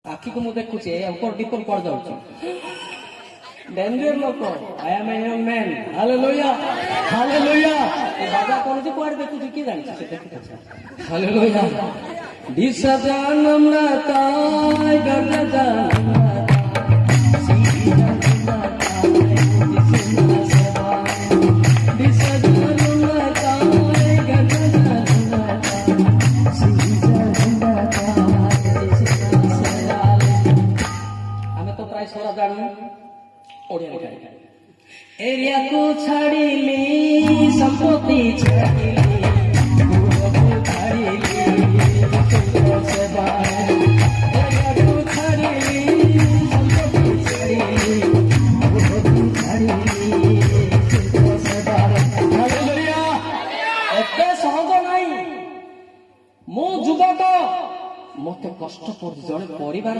ଆଖିକୁ ମୁଁ ଦେଖୁଛି ଉପର ଡିପର କୁଆଡେ ଯାଉଛି ଡେଞ୍ଜର ଲୋକ I am a young man hallelujah hallelujah ବାବା କରୁଛି କୁଆଡେ ଦେଖୁଛି କିଏ ଜାଣିଛି ସେ ଦେଖୁଛି ହାଲେଲୁୟା ଦିଶା ଜାନମ ନା ତାଇ ଗର୍ଦ ଜାନମ ନା एरिया को छाड़िली संपत्ति छाड़िली छाड़िली